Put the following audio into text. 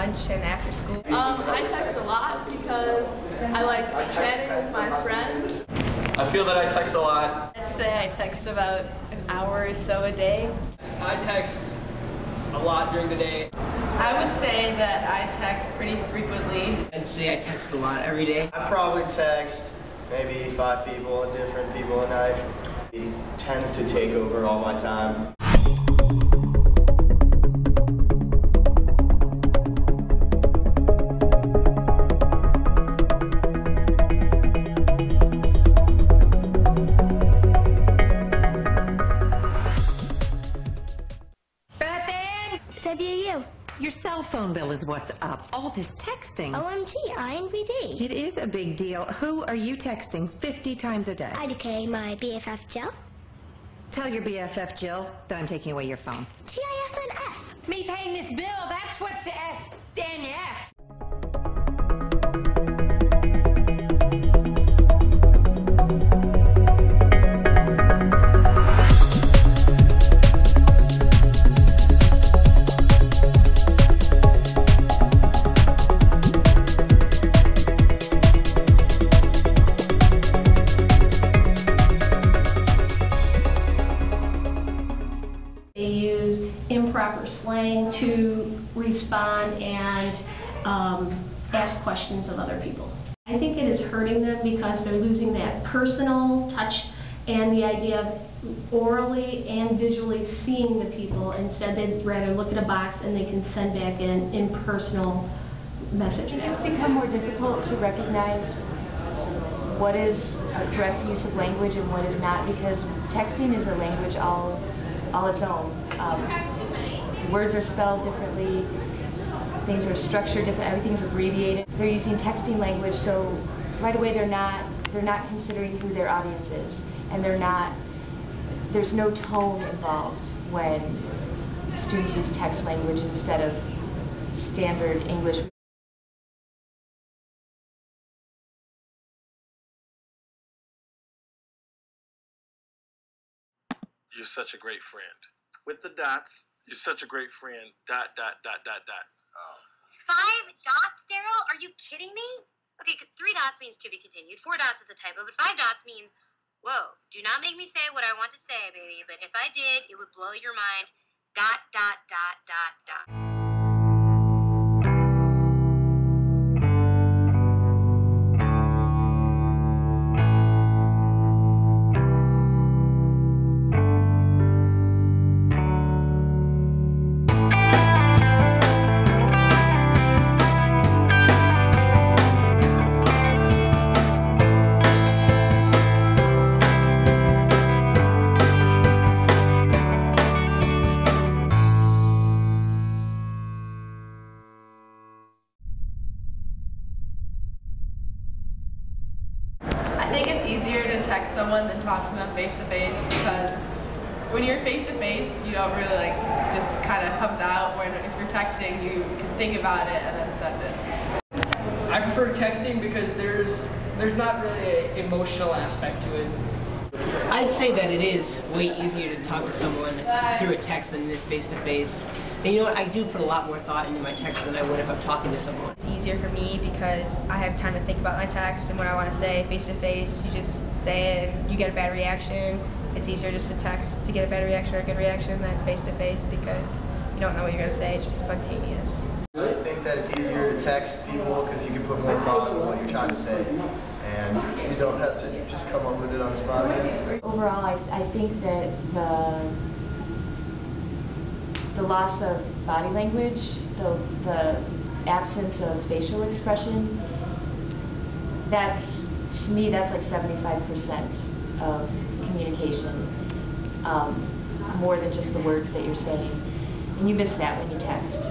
lunch and after school. I text a lot because I like chatting with my friends. I feel that I text a lot. I'd say I text about an hour or so a day. I text a lot during the day. I would say that I text pretty frequently. I'd say I text a lot every day. I probably text maybe 5 people, different people a night. He tends to take over all my time. Your cell phone bill is what's up. All this texting. OMG, INBD. It is a big deal. Who are you texting 50 times a day? IDK, my BFF Jill. Tell your BFF Jill that I'm taking away your phone. TISNF. Me paying this bill, that's what's the SNF. They use improper slang to respond and ask questions of other people. I think it is hurting them because they're losing that personal touch and the idea of orally and visually seeing the people. Instead, they'd rather look at a box and they can send back an impersonal message. It's become more difficult to recognize what is a correct use of language and what is not, because texting is a language all its own. Words are spelled differently, things are structured different, everything's abbreviated. They're using texting language, so right away they're not considering who their audience is, and there's no tone involved when students use text language instead of standard English. You're such a great friend. With the dots. You're such a great friend. ... Oh. 5 dots, Daryl? Are you kidding me? Okay, because 3 dots means to be continued, 4 dots is a typo, but 5 dots means, whoa, do not make me say what I want to say, baby, but if I did, it would blow your mind. ... I think it's easier to text someone than talk to them face-to-face, because when you're face-to-face, you don't really just kind of comes out, when if you're texting, you can think about it and then send it. I prefer texting because there's not really an emotional aspect to it. I'd say that it is way easier to talk to someone through a text than it is face-to-face. And you know what, I do put a lot more thought into my text than I would if I'm talking to someone. It's easier for me because I have time to think about my text and what I want to say. Face-to-face, you just say it and you get a bad reaction. It's easier just to text to get a bad reaction or a good reaction than face-to-face because you don't know what you're going to say. It's just spontaneous. I think that it's easier to text people because you can put more thought into what you're trying to say, and you don't have to just come up with it on the spot. Overall, I think that the loss of body language, the absence of facial expression, to me that's like 75% of communication, more than just the words that you're saying. And you miss that when you text.